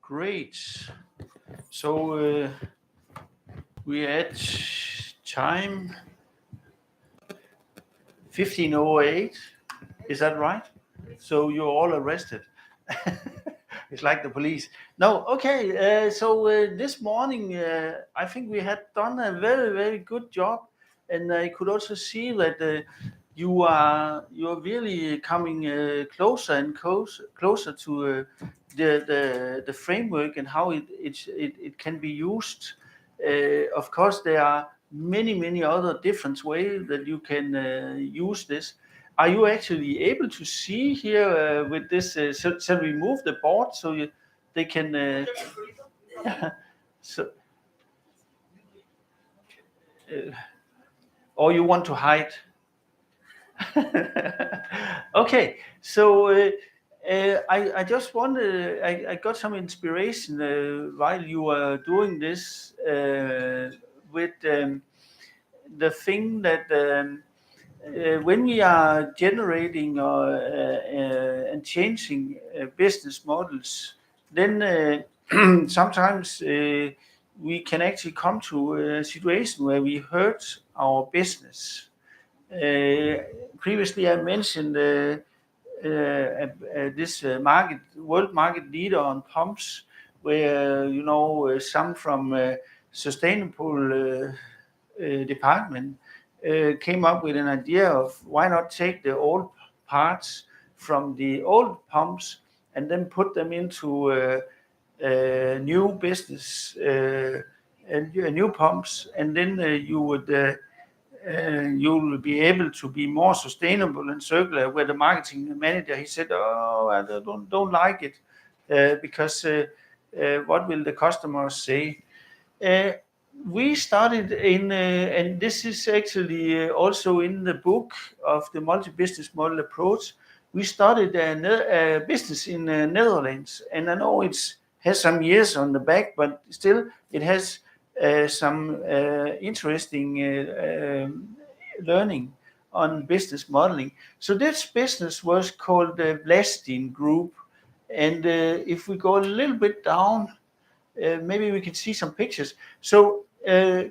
Great. So we at time 15:08. Is that right? So you're all arrested. It's like the police. No, okay. This morning, I think we had done a very, very good job, and I could also see that you're really coming closer and closer to the framework and how it can be used. Of course, there are many other different ways that you can use this. Are you actually able to see here with this? Shall we move the board so they can? So, or you want to hide? Okay, so I just wanted. I got some inspiration while you were doing this with the thing that. When we are generating and changing business models, then sometimes we can actually come to a situation where we hurt our business. Previously, I mentioned this world market leader on pumps, where some from sustainable department came up with an idea of why not take the old parts from the old pumps and then put them into new business and new pumps, and then you'll be able to be more sustainable and circular. Where the marketing manager, he said, "Oh, I don't like it because what will the customers say?" We started in, and this is actually also in the book of the multi-business model approach. We started a business in Netherlands, and I know it has some years on the back, but still it has some interesting learning on business modeling. So this business was called the Blastin Group, and if we go a little bit down, maybe we can see some pictures. So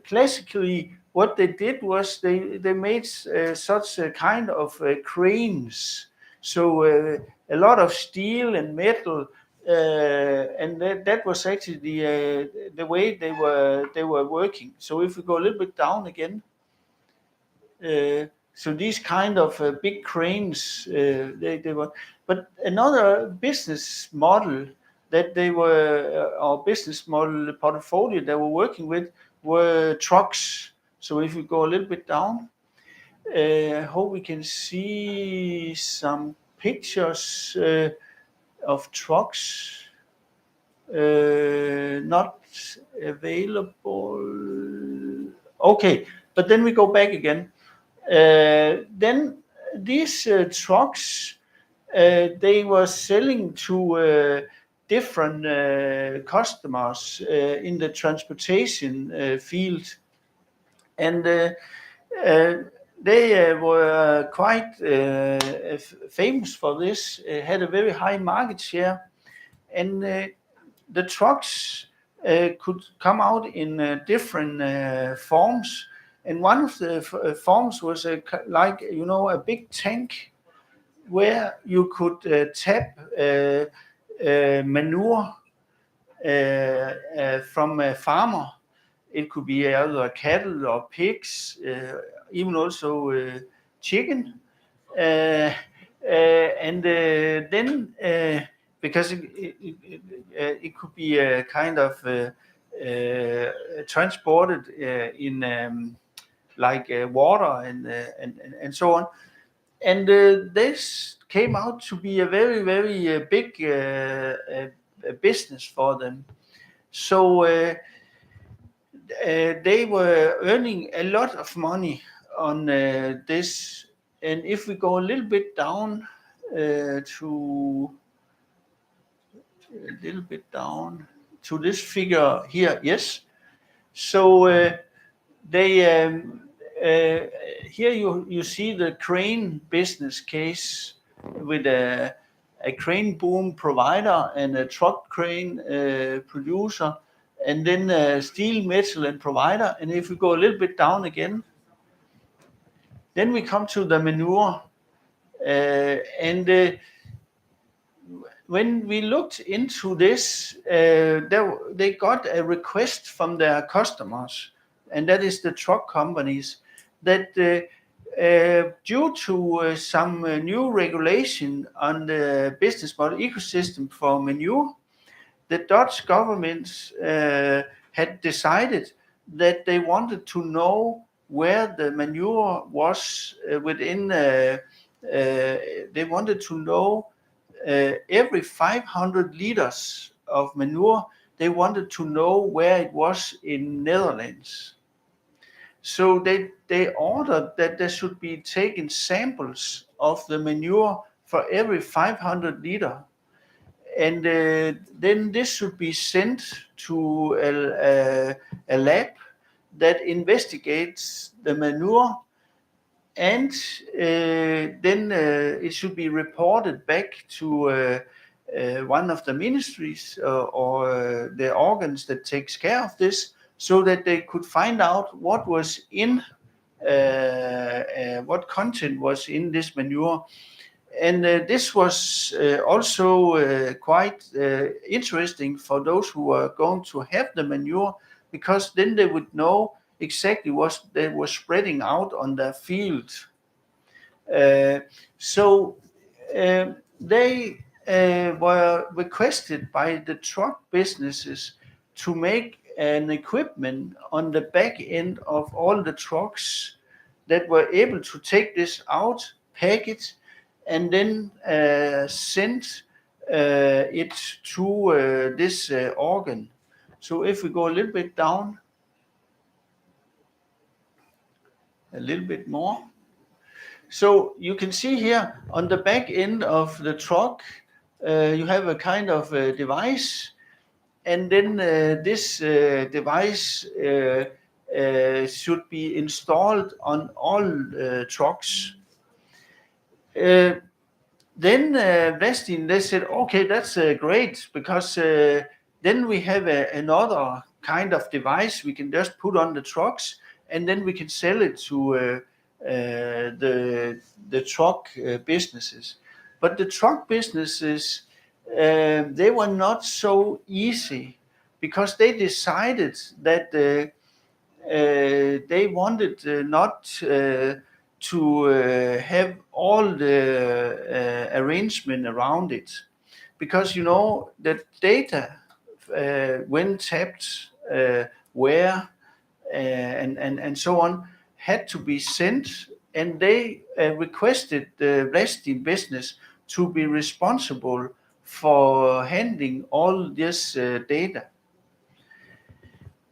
classically, what they did was they made such a kind of cranes. So a lot of steel and metal, and that was actually the way they were working. So if we go a little bit down again, so these kind of big cranes, they were. But another business model that they were, our business model portfolio they were working with were trucks. So if we go a little bit down, I hope we can see some pictures of trucks. Not available. Okay, but then we go back again. Then these trucks, they were selling to different customers in the transportation field, and they were quite famous for this. Had a very high market share, and the trucks could come out in different forms. And one of the forms was like a big tank where you could tap manure from a farmer. It could be either cattle or pigs, even also chicken. And then because it could be kind of transported in like water and so on. And this came out to be a very big business for them. So they were earning a lot of money on this. And if we go a little bit down to this figure here, yes. So they here you see the crane business case with a a crane boom provider and a truck crane producer, and then a steel, metal, and provider. And if we go a little bit down again, then we come to the manure. And when we looked into this, they got a request from their customers, and that is the truck companies, that due to some new regulation on the business model ecosystem for manure, the Dutch government had decided that they wanted to know where the manure was within. They wanted to know every 500 liters of manure. They wanted to know where it was in Netherlands. So they ordered that there should be taken samples of the manure for every 500 liter. And then this should be sent to a lab that investigates the manure, and then it should be reported back to one of the ministries or the organs that takes care of this, so that they could find out what was in what content was in this manure. And this was also quite interesting for those who are going to have the manure, because then they would know exactly what they were spreading out on their field. So they were requested by the truck businesses to make an equipment on the back end of all the trucks that were able to take this out, pack it, and then send it to this organ. So if we go a little bit down, a little bit more. So you can see here on the back end of the truck, you have a kind of device, and then this device should be installed on all trucks. Then Vestin, they said, okay, that's great, because then we have another kind of device we can just put on the trucks, and then we can sell it to the truck businesses. But the truck businesses, they were not so easy, because they decided that they wanted not to have all the arrangement around it, because the data when tapped, where and so on, had to be sent, and they requested the Vestin business to be responsible for handling all this data.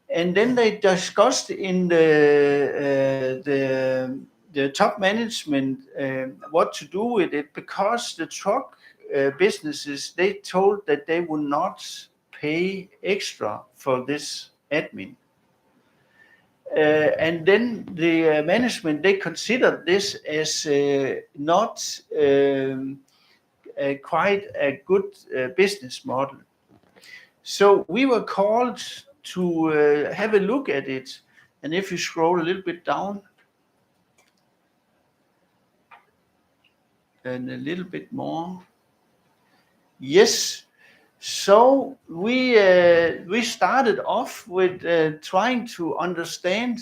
And then they discussed in the top management what to do with it, because the truck businesses, they told that they would not pay extra for this admin. And then the management, they considered this as not quite a good business model. So we were called to have a look at it. And if you scroll a little bit down, and a little bit more. Yes. So we started off with trying to understand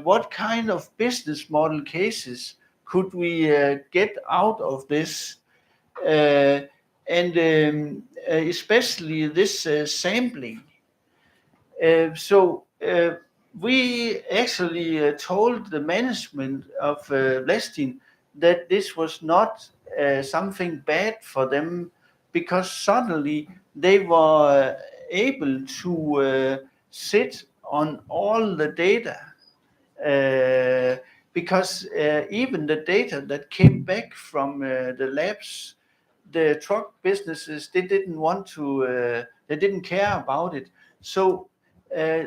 what kind of business model cases could we get out of this, and especially this sampling. So we actually told the management of Vestin that this was not something bad for them, because suddenly they were able to sit on all the data, because even the data that came back from the labs, the truck businesses, they didn't care about it. So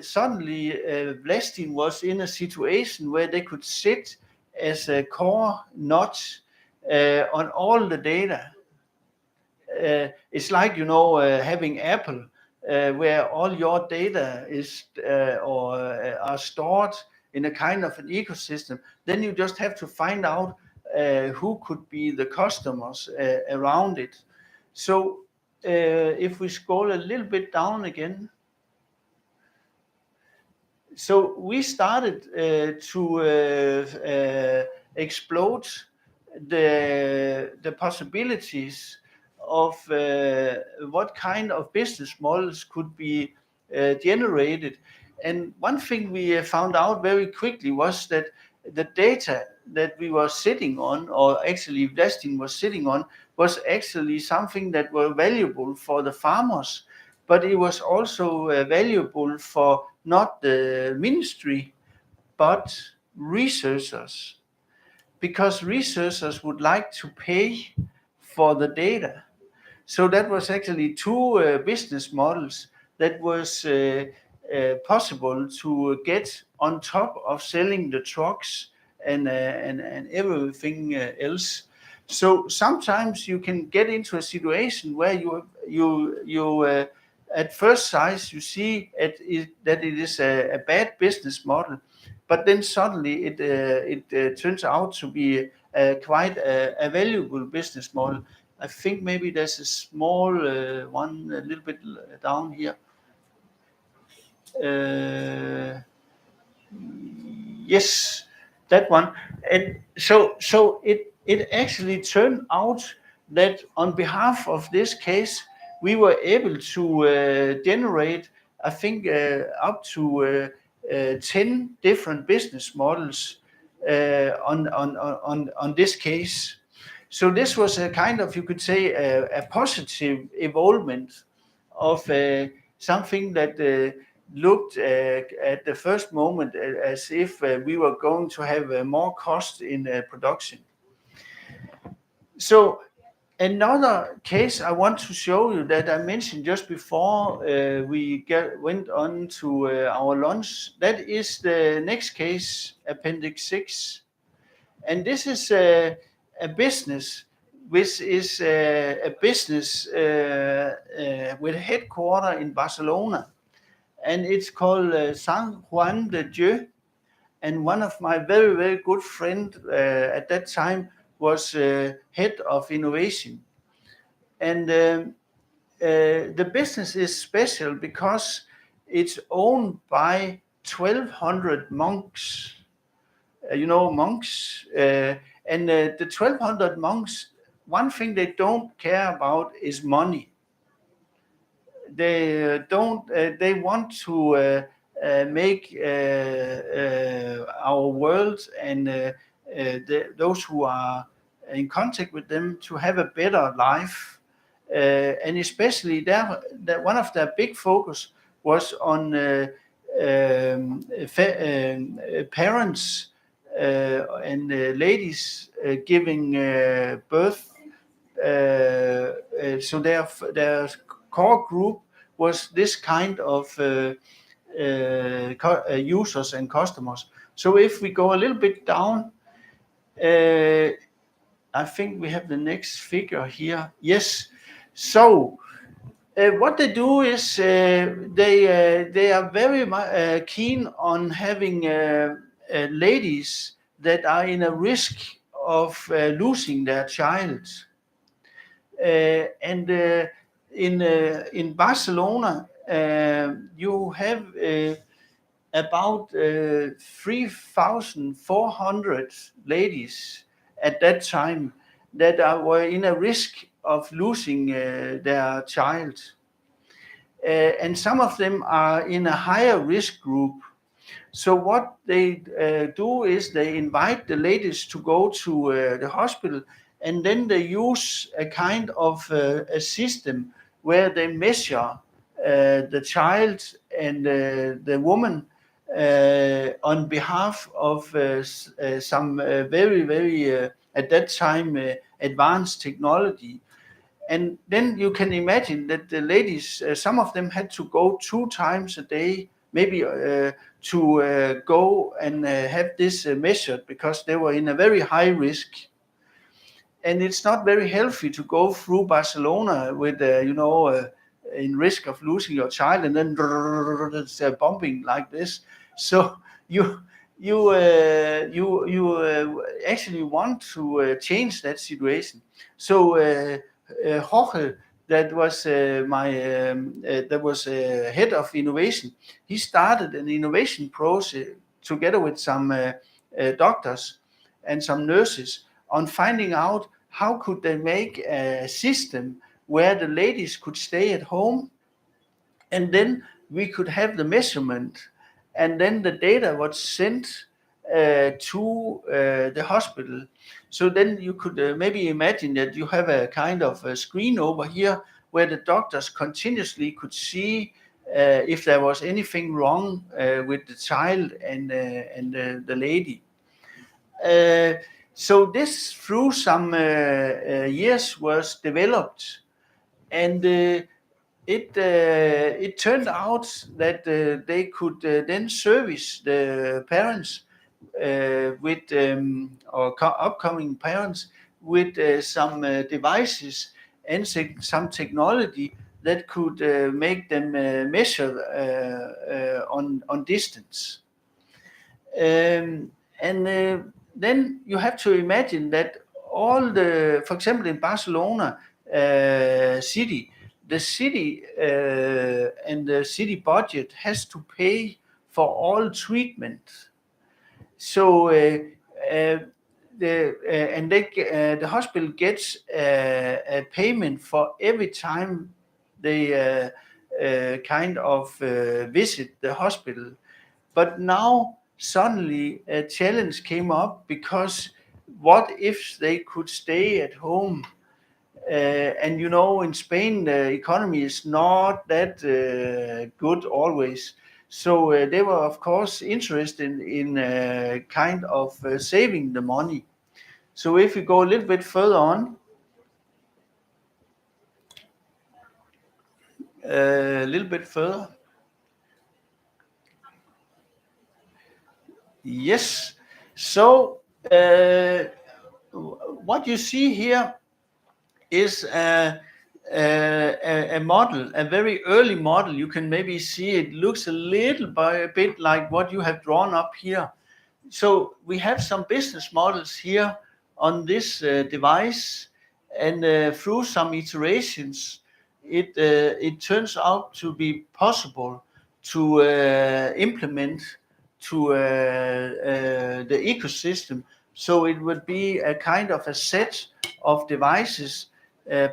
suddenly Vestin was in a situation where they could sit as a core notch on all the data. It's like, having Apple, where all your data is are stored in a kind of an ecosystem. Then you just have to find out who could be the customers around it. So if we scroll a little bit down again, so we started to explode the possibilities of what kind of business models could be generated. And one thing we found out very quickly was that the data that we were sitting on, or actually Vesting was sitting on, was actually something that were valuable for the farmers, but it was also valuable for not the ministry, but researchers, because researchers would like to pay for the data. So that was actually two business models that was possible to get on top of selling the trucks and everything else. So sometimes you can get into a situation where you at first sight you see that it is a bad business model, but then suddenly it turns out to be quite a valuable business model. I think maybe there's a small one a little bit down here. Yes, that one. And so it actually turned out that on behalf of this case, we were able to generate, I think, up to 10 different business models on this case. So this was a kind of, you could say, a positive evolvement of something that looked at the first moment as if we were going to have more cost in production. So another case I want to show you that I mentioned just before we went on to our lunch, that is the next case, Appendix 6. And this is a business which is a business with headquarters in Barcelona. And it's called San Juan de Dieu. And one of my very, very good friends at that time was head of innovation. And the business is special because it's owned by 1,200 monks. Monks. And the 1,200 monks, one thing they don't care about is money. They don't. They want to make our world and those who are in contact with them to have a better life. And especially that one of their big focus was on parents and ladies giving birth. So their core group was this kind of users and customers. So if we go a little bit down, I think we have the next figure here. Yes. So what they do is they are very keen on having ladies that are in a risk of losing their child. And in Barcelona, you have about 3,400 ladies at that time that were in a risk of losing their child. And some of them are in a higher risk group. So what they do is they invite the ladies to go to the hospital, and then they use a kind of a system where they measure the child and the woman on behalf of some very, very, at that time, advanced technology. And then you can imagine that the ladies, some of them had to go 2 times a day, maybe to go and have this measured because they were in a very high risk. and it's not very healthy to go through Barcelona with in risk of losing your child, and then it's bumping like this. So you actually want to change that situation. So Jorge, that was head of innovation. He started an innovation process together with some doctors and some nurses on finding out how could they make a system where the ladies could stay at home, and then we could have the measurement, and then the data was sent to the hospital. So then you could maybe imagine that you have a kind of a screen over here where the doctors continuously could see if there was anything wrong with the child and the lady. Uh, so this through some years was developed, and it turned out that they could then service the parents with or upcoming parents with some devices and some technology that could make them measure on distance. And then you have to imagine that for example, in Barcelona city, the city and the city budget has to pay for all treatment. So uh, the hospital gets a payment for every time they kind of visit the hospital. But now suddenly a challenge came up, because what if they could stay at home? And in Spain, the economy is not that good always. So they were, of course, interested in kind of saving the money. So if you go a little bit further on, a little bit further. Yes. So what you see here is a model, a very early model. You can maybe see it looks a bit like what you have drawn up here. So we have some business models here on this device, and through some iterations, it turns out to be possible to implement to the ecosystem. So it would be a kind of a set of devices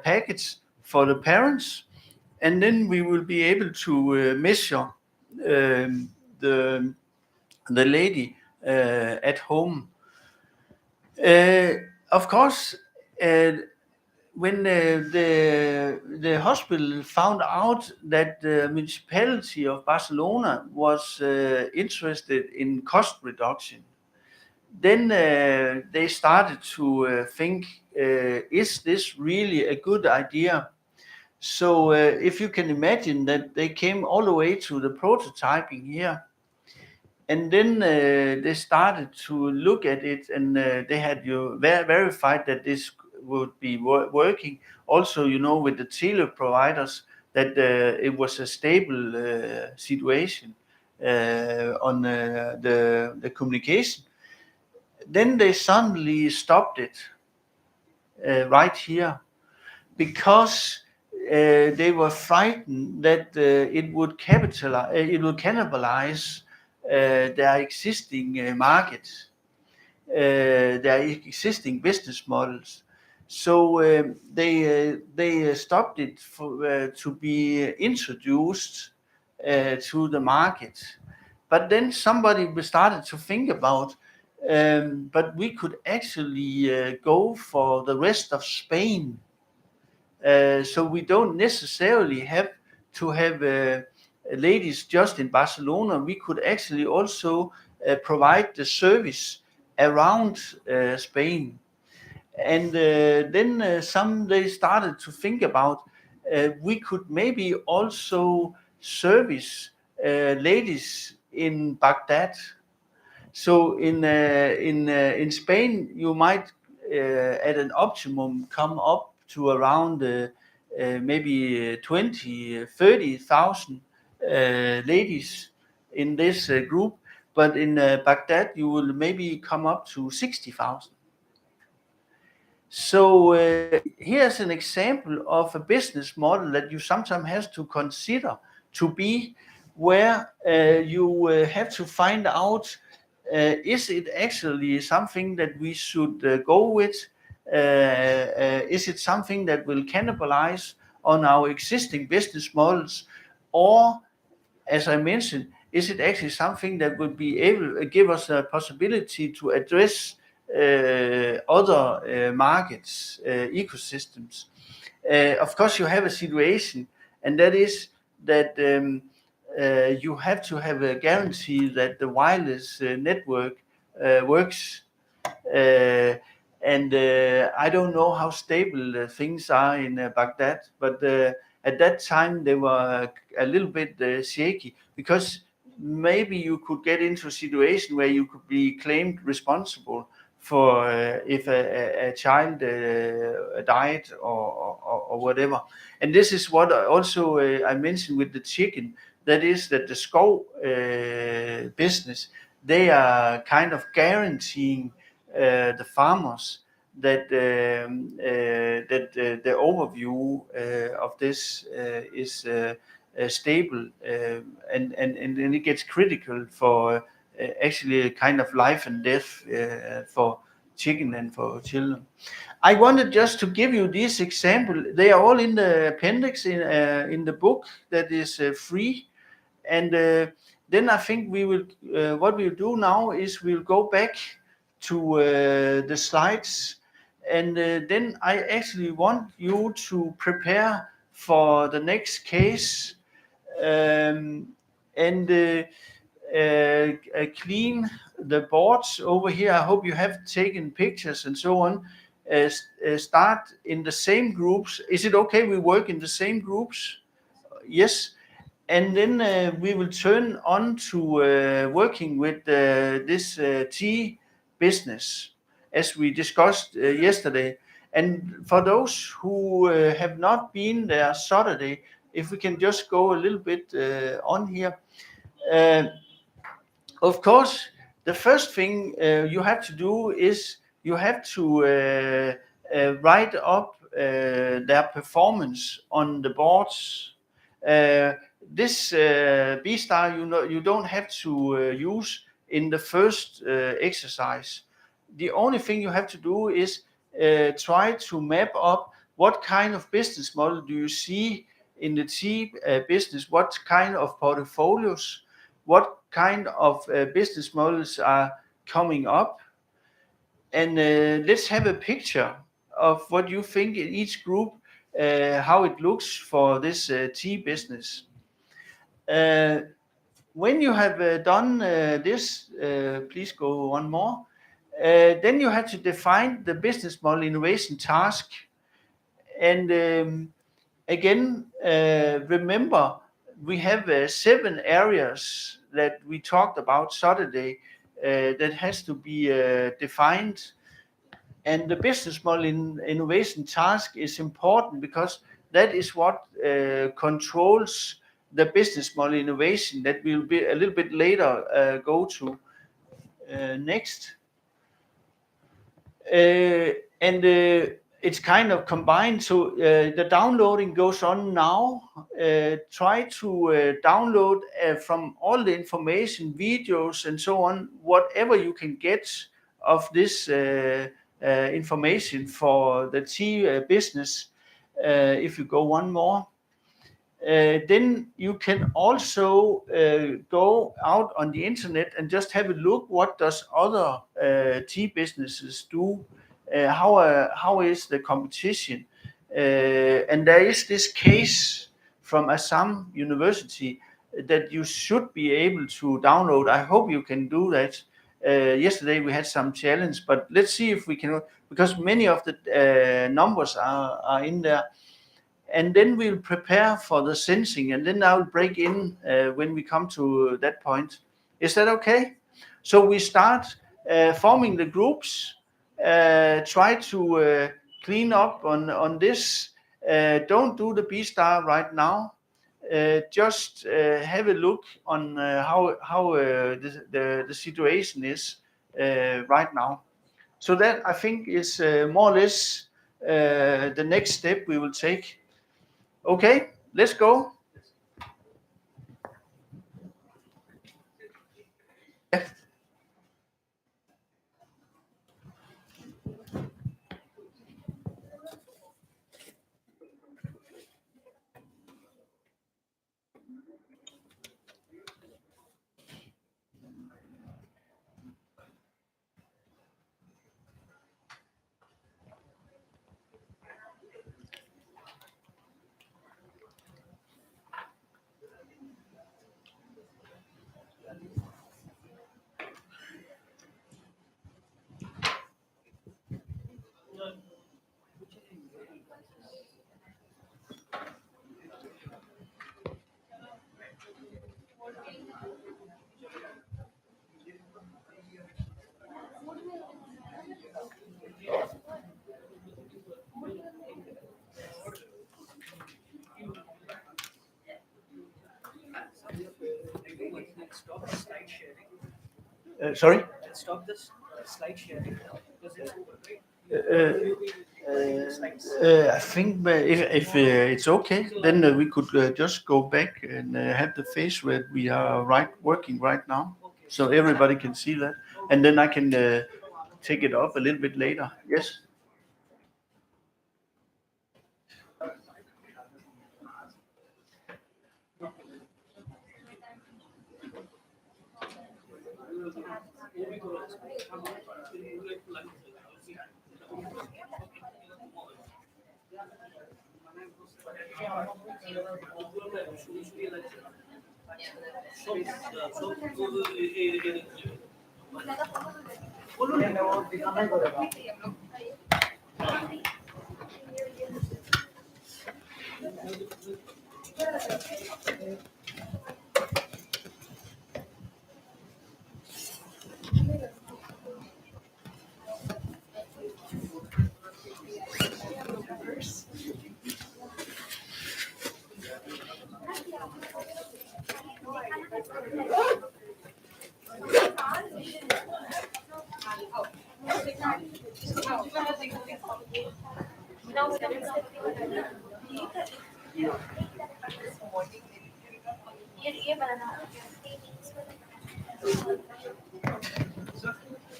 package for the parents, and then we will be able to measure the lady at home. Of course, uh, when the hospital found out that the municipality of Barcelona was interested in cost reduction, then they started to think, is this really a good idea? So if you can imagine that they came all the way to the prototyping here, and then they started to look at it, and they had verified that this would be working. Also, with the tele providers, that it was a stable situation on the communication. Then they suddenly stopped it right here, because they were frightened that it would cannibalize their existing markets, their existing business models. So they stopped it to be introduced to the market. But then somebody started to think about, but we could actually go for the rest of Spain. So we don't necessarily have to have ladies just in Barcelona. We could actually also provide the service around Spain. And then some they started to think about, we could maybe also service ladies in Baghdad. So in Spain, you might at an optimum come up to around maybe 20, 30,000 ladies in this group, but in Baghdad you will maybe come up to 60,000. So here's an example of a business model that you sometimes have to consider to be where you have to find out, is it actually something that we should go with? Is it something that will cannibalize on our existing business models? Or, as I mentioned, is it actually something that would be able to give us a possibility to address other markets, ecosystems? Of course, you have a situation, and that is that you have to have a guarantee that the wireless network works. And I don't know how stable things are in Baghdad, but at that time they were a little bit shaky, because maybe you could get into a situation where you could be claimed responsible for if a child died or whatever. And this is what also I mentioned with the chicken, that is that the Skov business, they are kind of guaranteeing the farmers that the overview of this is stable, and it gets critical for actually a kind of life and death for chicken and for children. I wanted just to give you this example. They are all in the appendix in the book that is free. And then I think we will, what we'll do now is we'll go back to the slides, and then I actually want you to prepare for the next case, and clean the boards over here. I hope you have taken pictures and so on. Start in the same groups. Is it okay we work in the same groups? Yes. And then we will turn on to working with this tea business, as we discussed yesterday. And for those who have not been there Saturday, if we can just go a little bit on here. Of course, the first thing you have to do is you have to write up their performance on the boards. This B-star, you don't have to use in the first exercise. The only thing you have to do is try to map up what kind of business model do you see in the tea business, what kind of portfolios, what kind of business models are coming up. And let's have a picture of what you think in each group, how it looks for this tea business. When you have done this, please go one more. Then you have to define the business model innovation task. And again, remember, we have 7 areas that we talked about Saturday that has to be defined. And the business model innovation task is important because that is what controls the business model innovation that we'll be a little bit later go to. Next. And it's kind of combined. So the downloading goes on now. Try to download from all the information, videos and so on, whatever you can get of this information for the tea business. If you go one more. Then you can also go out on the internet and just have a look. What does other tea businesses do? How is the competition? And there is this case from Assam University that you should be able to download. I hope you can do that. Yesterday we had some challenge, but let's see if we can, because many of the numbers are in there. And then we'll prepare for the sensing, and then I'll break in when we come to that point. Is that okay? So we start forming the groups. try to clean up on this. Don't do the B star right now. Just have a look on how the situation is right now. So that I think is more or less the next step we will take. Okay, let's go. Sorry. Stop this slide sharing because it's over, right? I think if it's okay, then we could just go back and have the face where we are working right now, so everybody can see that, and then I can take it up a little bit later. Yes.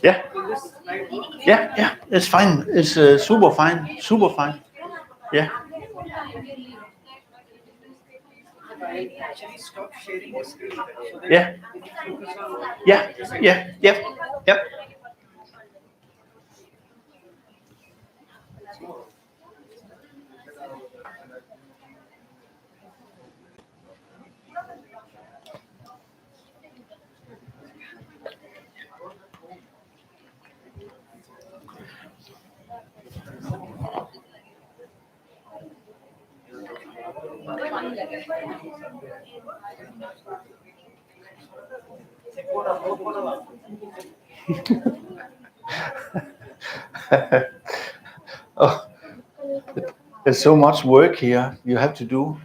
Yeah. Yeah. It's fine. It's super fine. Super fine. Yeah. I actually stop sharing the screen so that Yeah. we can focus on Yeah. Yeah. Yep. Yep. Oh, there's so much work here you have to do.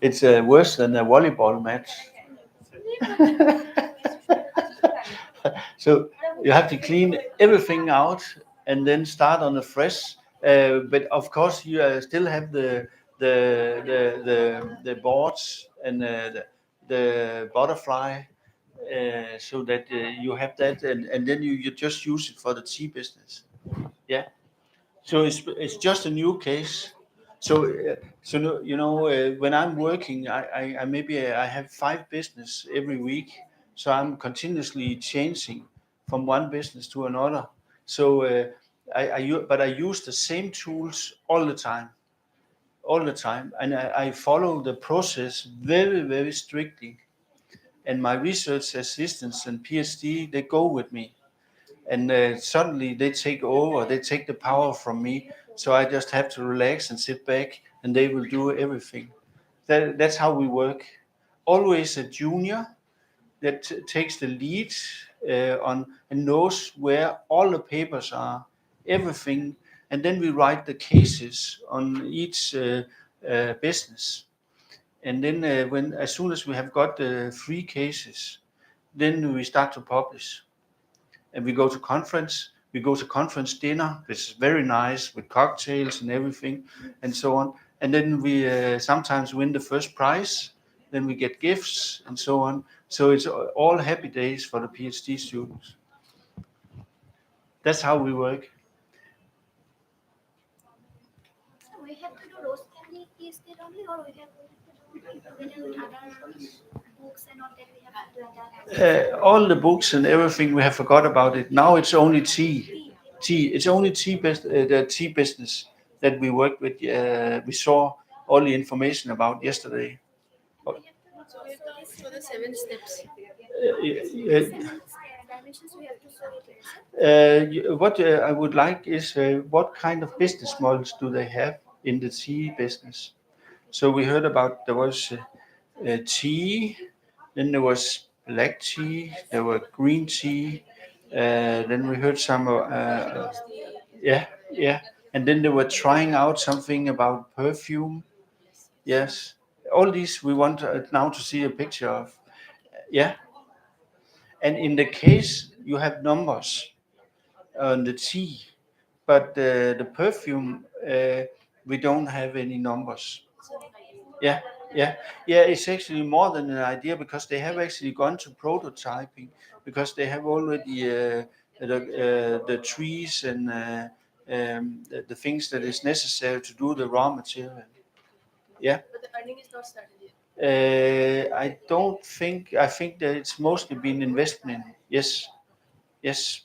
It's worse than a volleyball match. So you have to clean everything out and then start on a fresh. But of course, you still have the boards and the butterfly, so that you have that, and then you just use it for the tea business. Yeah. So it's just a new case. So when I'm working, I maybe I have 5 business every week. So I'm continuously changing from one business to another. So but I use the same tools all the time, and I follow the process very strictly. And my research assistants and PhD, they go with me, and suddenly they take over, they take the power from me, so I just have to relax and sit back, and they will do everything. That's how we work. Always a junior that takes the lead on and knows where all the papers are, everything, and then we write the cases on each business. And then as soon as we have got 3 cases, then we start to publish. And we go to conference dinner, which is very nice with cocktails and everything, and so on. And then we sometimes win the first prize. Then we get gifts and so on. So it's all happy days for the PhD students. That's how we work. So we have to do roast candy is it only, or we have to do other books and all that we have to adapt? All the books and everything, we have forgot about it. Now it's only tea. Tea. It's only the tea business that we work with. We saw all the information about yesterday. We have to also So the 7 steps. dimensions we have to show it, right? What I would like is what kind of business models do they have in the tea business? So we heard about there was tea, then there was black tea, there were green tea, then we heard some, yeah, yeah, and then they were trying out something about perfume. Yes, all these we want now to see a picture of. Yeah, and in the case you have numbers on the tea, but the perfume we don't have any numbers. Yeah, yeah, yeah. It's actually more than an idea because they have actually gone to prototyping because they have already the trees and the things that is necessary to do the raw material. Yeah. But the earning is not started yet. I don't think. I think that it's mostly been investment. Yes, yes.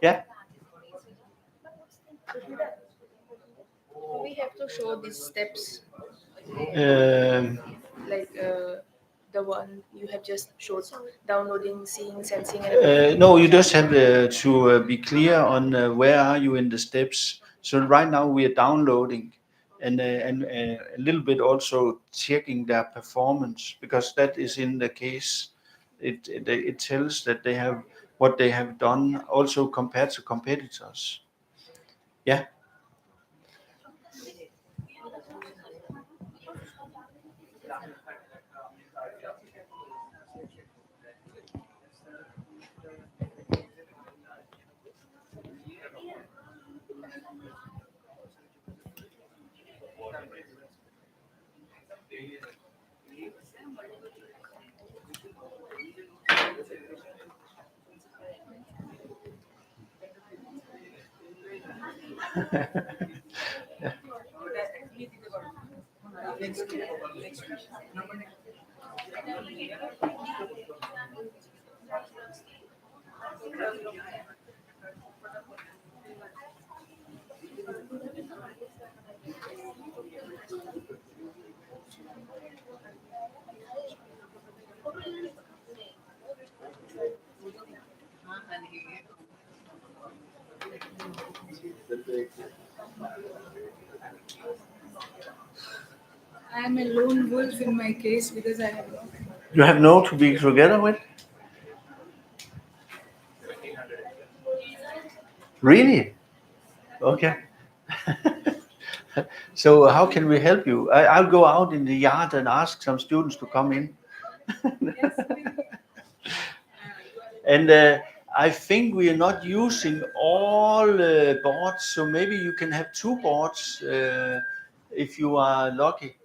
Yeah. We have to show these steps, Um, like the one you have just showed, downloading, seeing, sensing, and everything. No, you just have to be clear on where are you in the steps. So right now we are downloading and a little bit also checking their performance because that is in the case. It tells that they have what they have done also compared to competitors. Yeah. I am a lone wolf in my case because I have no. You have no to be together with? Really? Okay. So how can we help you? I'll go out in the yard and ask some students to come in. And I think we are not using all boards, so maybe you can have 2 boards if you are lucky.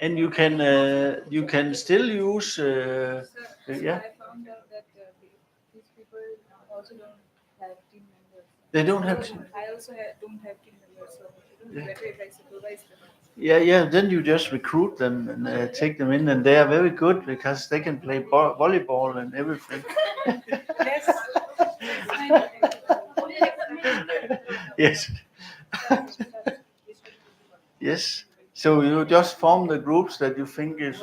And you can still use yeah. I found out that these people also don't have team members. They don't have I also don't have team members, so it would be better if I supervise them. yeah, then you just recruit them and take them in, and they are very good because they can play volleyball and everything. Yes. Yes. Yes. So you just form the groups that you think is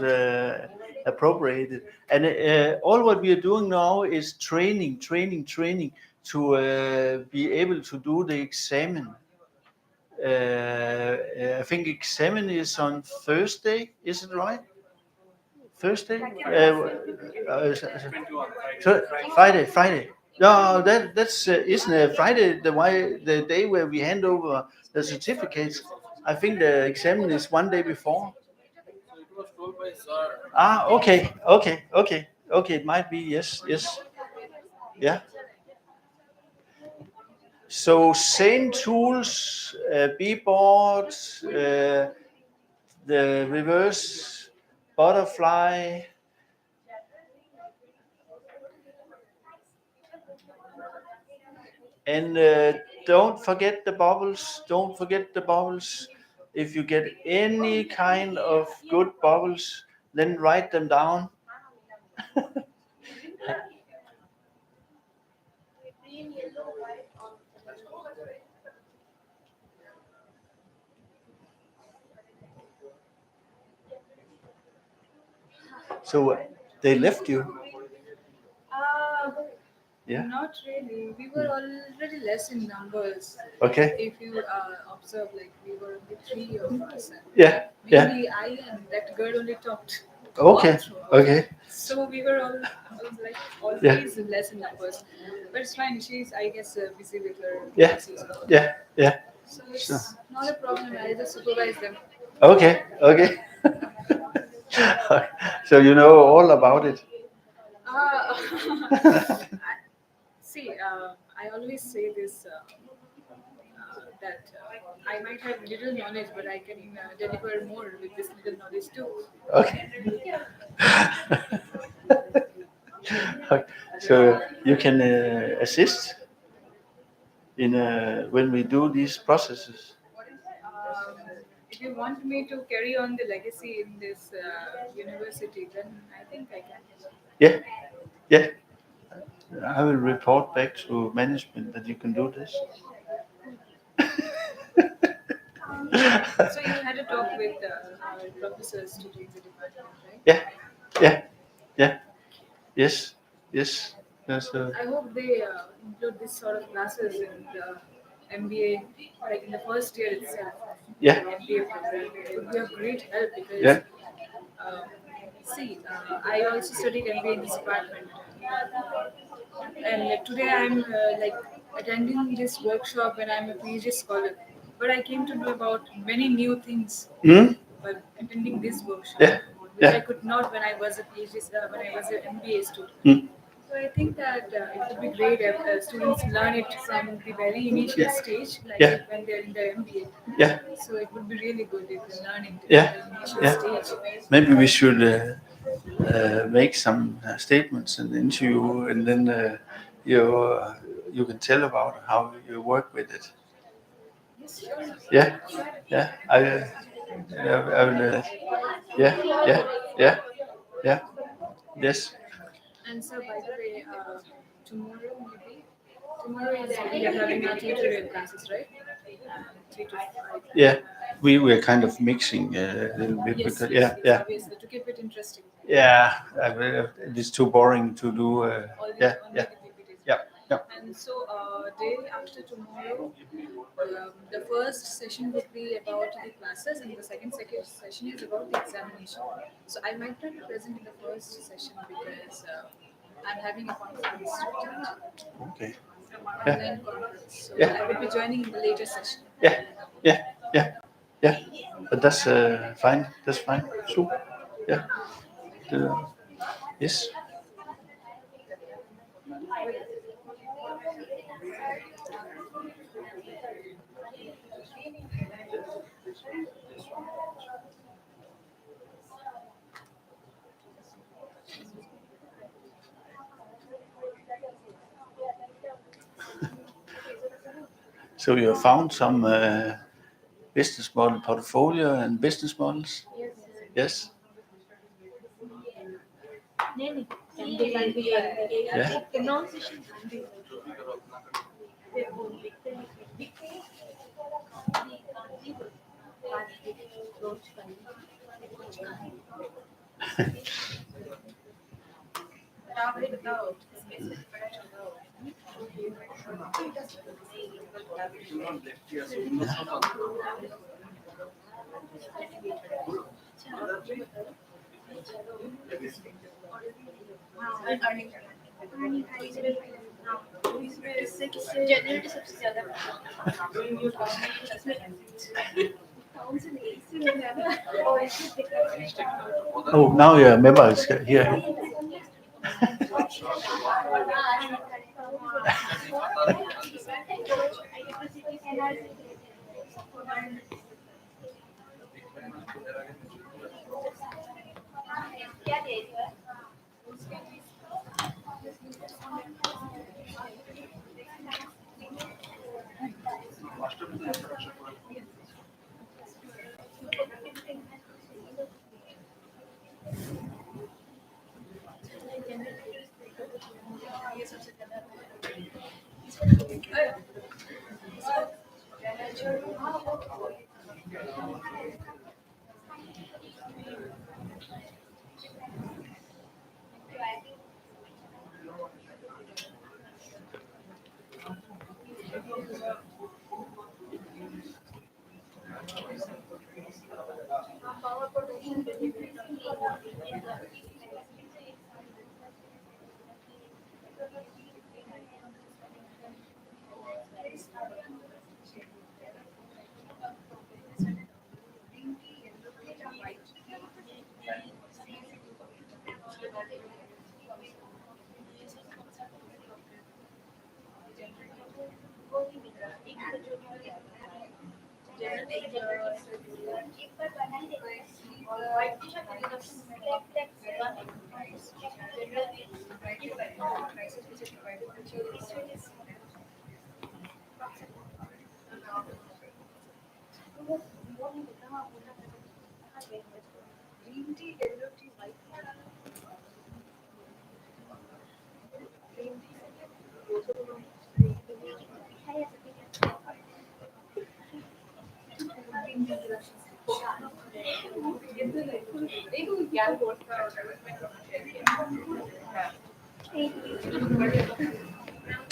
appropriated, and all what we are doing now is training to be able to do the examen. I think examen is on Thursday. Is it right? Thursday? So Friday. No, that's isn't Friday the day where we hand over the certificates. I think the exam is one day before. Okay. It might be yes. Yeah. So same tools, B-board, the reverse butterfly. And don't forget the bubbles. Don't forget the bubbles. If you get any kind of good bubbles, then write them down. So they left you. Yeah. Not really. We were already less in numbers. Okay. If you observe, like we were only three of us. And Yeah. mainly I and that girl only talked. Okay. all throughout. Okay. So we were all like Yeah. always less in numbers. But it's fine. She's, I guess, busy with her Yeah. classes. and all. Yeah. So it's not a problem. I just supervise them. Okay. So you know all about it. See, I always say this that I might have little knowledge, but I can deliver more with this little knowledge too. Okay. So you can assist in when we do these processes. Um, if you want me to carry on the legacy in this university, then I think I can. Yeah. I will report back to management that you can do this. So you had a talk with our professors to do the department, right? Yeah. Yes. Yes. I hope they include this sort of classes in the MBA, like in the first year itself. Yeah. MBA program. It would be a great help because, Yeah. uh, see, I also studied MBA in this department, and today I'm like attending this workshop when I'm a PhD scholar. But I came to know about many new things Hmm? by attending this workshop, Yeah. which I Yeah. could not when I was a PhD, when I was an MBA student. Hmm. So I think that it would be great if students learn it from the very initial stage, like Yeah. when they're in their MBA. Yeah. So it would be really good if they learn it Yeah. in the initial Yeah. stage. Maybe we should make some statements in the interview, and then you can tell about how you work with it. Yes, sure. Yeah. I will. Yeah. Yes. And so, by the way, tomorrow maybe tomorrow is we are having our tutorial classes, right? 3 to 5. Yeah. We were kind of mixing a little bit Yes, because yes, yes, obviously to keep it interesting. Yeah. It's too boring to do. Only Yeah. the PPTs. Yeah. Yeah. And so, day after tomorrow, the first session would be about the classes, and the second session is about the examination. So I might not be present in the first session because I'm having a conference to attend, Okay. online conference. So Yeah. I will be joining in the later session. Yeah. But that's fine. That's fine. Super. Yeah. Uh, yes. So you have found some business model portfolio and business models. Yes. Yeah. General सबसे ज्यादा Oh, now your member is here.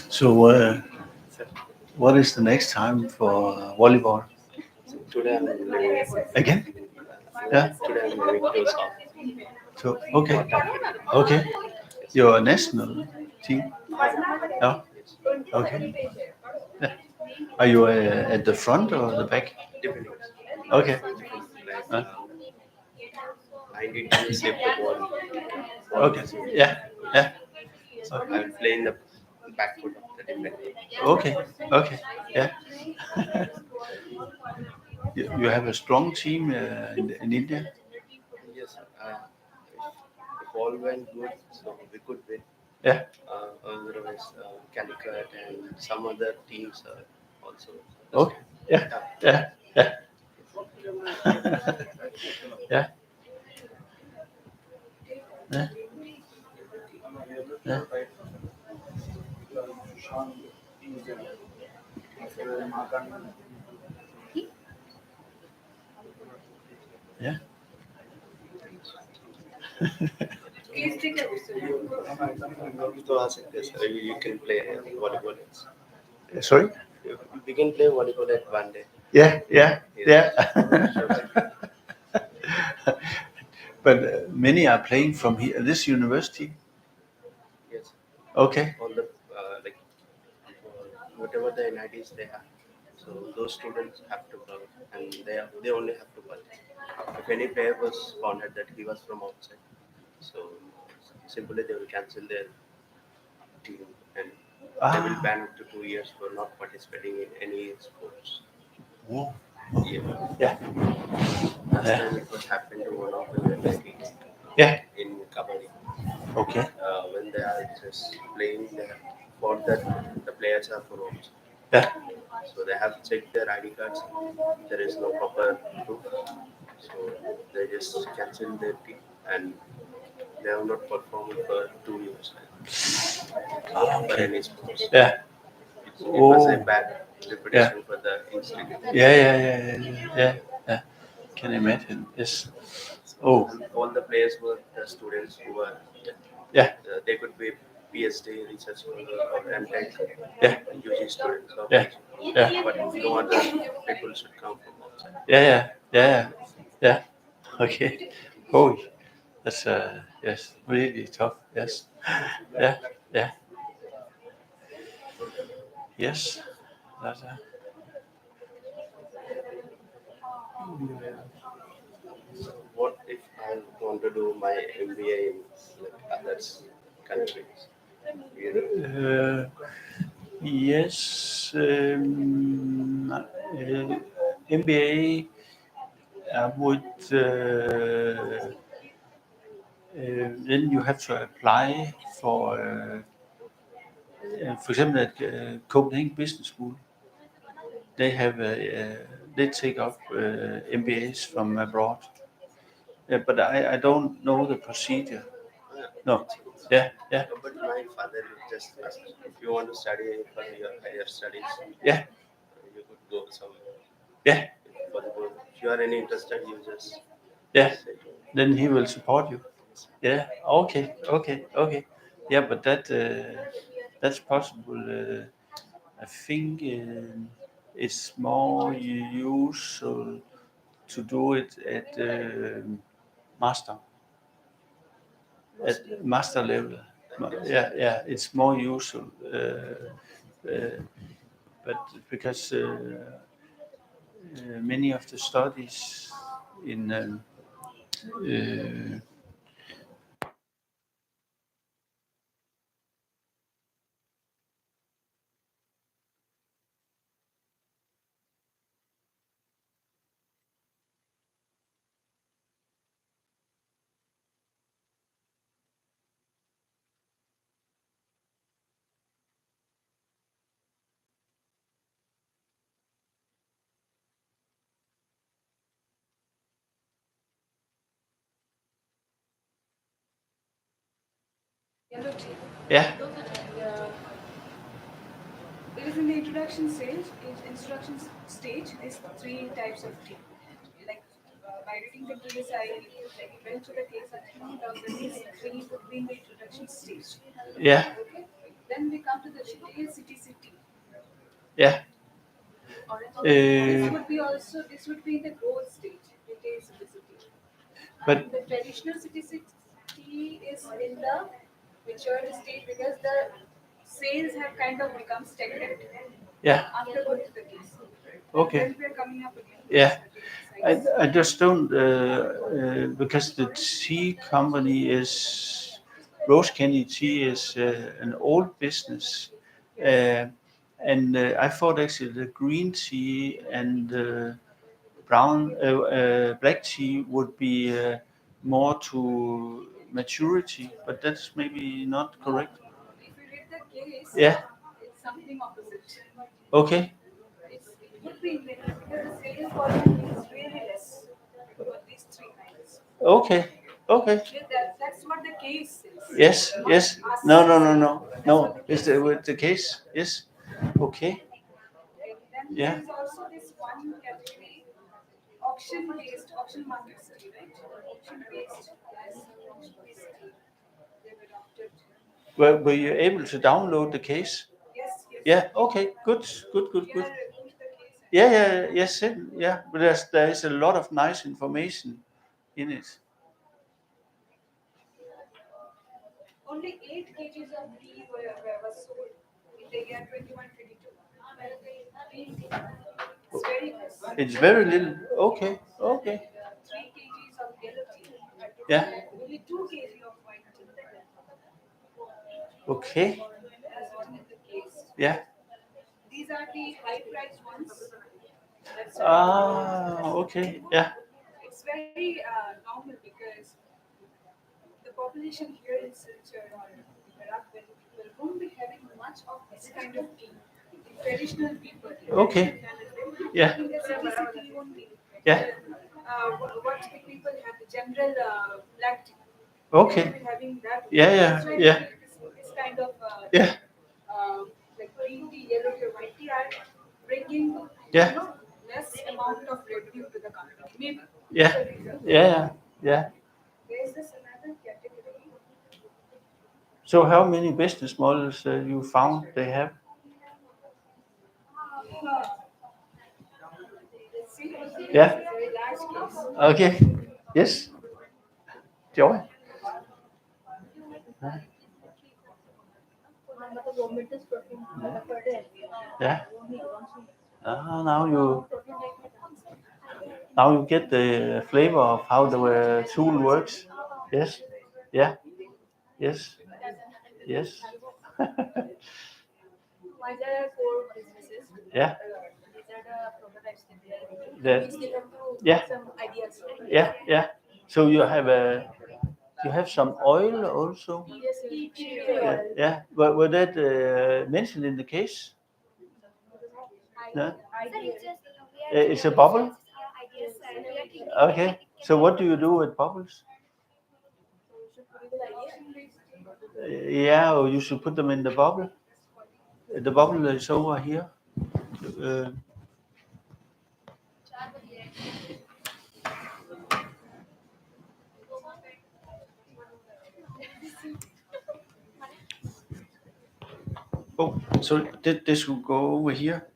So, what is the next time for volleyball? Today I'm leaving. Again? Yeah. Today I'm leaving to South. So, okay. Okay. Your national team? Yeah. Okay. Yeah. Are you at the front or the back? Depending. Okay. Like Uh, I need to save the ball. okay. Yeah. Yeah. So I will play in the back foot of the defender. Okay. Okay. Yeah. You have a strong team in India. Yes, if all went good, so we could win. Yeah. Otherwise, Calicut and some other teams are also. Okay. Yeah. Yeah. Yeah. Yeah. Yeah. Yeah. Yeah. तो आ सकते हैं sir. You can play volleyball. Sorry. We can play volleyball at one day. Yeah. Yeah. Yes. Yeah. But many are playing from here, this university. Yes. Okay. All the like whatever the NITs they have. So those students have to come and they only have to purchase. If any player was found out that he was from outside, so simply they will cancel their team and they will Ah. ban up to 2 years for not participating in any sports. Whoa. Yeah. Yeah. Last Yeah. time it was happened to one of the university Yeah. in Kabaddi. Okay. When they are just playing, they have thought that the players are from outside. Yeah. So they have checked their ID cards. There is no proper proof. So they just cancelled their team and they have not performed for 2 years Ah, for okay. any sports. Yeah. It was a Oh. bad. reputation for the institute. Yeah. Can imagine. Yes. Oh, And all the players were the students who were, yeah, they could be PhD research scholar or MTech yeah, UG students or yeah, PG. yeah, But no other people should come from outside. yeah. Yeah. Okay. Oh, that's yes, really tough. Yes. Yeah, yeah, yes. That's What if I want to do my MBA in like other countries? You know, yes. MBA. I would. Then you have to apply for example, at Copenhagen Business School. They have they take up MBAs from abroad. But I don't know the procedure. No. it's good. Yeah. But my father just asked, if you want to study for your higher studies, Yeah. you could go somewhere. Yeah. If you are any interested, you just Yeah. say, Then he will support you. Yeah. Okay. Yeah, but that's possible. I think it's more usual to do it at master master level. Yeah. It's more usual, but because many of the studies in uh, Yellow tea. yeah, And it is in the introduction stage. In instruction stage, these three types of tea. Like by reading the case, I like went to the case and found out that these three would be in the introduction stage. yeah, Okay. Then we come to the detailed CTC. yeah. This Uh, would be also this would be in the growth stage, detailed CTC. but And the traditional CTC is in the maturity stage because the sales have kind of become stagnant yeah, after going to the case. okay. Then we are coming up again to Yeah, the size. I just don't because the tea company is Rose Candy Tea is an old business, uh, and I thought actually the green tea and brown black tea would be more to maturity, but that's maybe not correct. If you read the case, Yeah. it's something opposite. Okay. It would be because the sales volume is really less for these three kinds. Okay. Okay. That's what the case says. Yes. Not us No. saying. That's No. what the Is case the says. with the case? Yes. Okay. Okay. Then Yeah. there is also this one category, auction-based, auction market study, right? Auction-based as auction-based study. They've adopted. Were you able to download the case? Yes. Yeah. Okay. Good. Here, go to the case. Yeah. Yes. Yeah. But there is a lot of nice information in it. Only 8 kgs of tea was sold in the year 21-22. It's very less. It's very little. Okay. And 3 kgs of yellow tea. Yeah. Only 2 kg of white tea. Okay. As written in the case. Yeah. These are the high priced ones. That's Okay. Yeah. it's very normal because the population here in Silchar or Iraq won't be having much of this kind of tea. The traditional people, the Okay. traditional families, they will be Yeah. having the simplicity only. Yeah. What the people have, the general black tea. They will Okay. be having that. Yeah. That's why Yeah. this kind of Yeah. like green tea, yellow tea, white tea are bringing Yeah. less amount of revenue to the company. Maybe. Yeah. Yeah. Yeah. There's this another category. So how many business models you found they have? Yeah. Very large case. Okay. Yes. Joy. Yeah. Now you get the flavor of how the tool works. Yes. Yeah. Yes. Yes. These are 4 businesses. Yeah. These are the prototypes that they are making. That- We still have to Yeah. get some ideas. Yeah. Yeah. So you have some oil also. Yes, she Yeah. Yeah. Were that mentioned in the case? No? Sir, it's just we are It's a bubble. ideas and we are thinking. Okay. So what do you do with bubbles? Yeah, or you should put them in the bubble. The bubble is over here. Uh, oh, so this will go over here.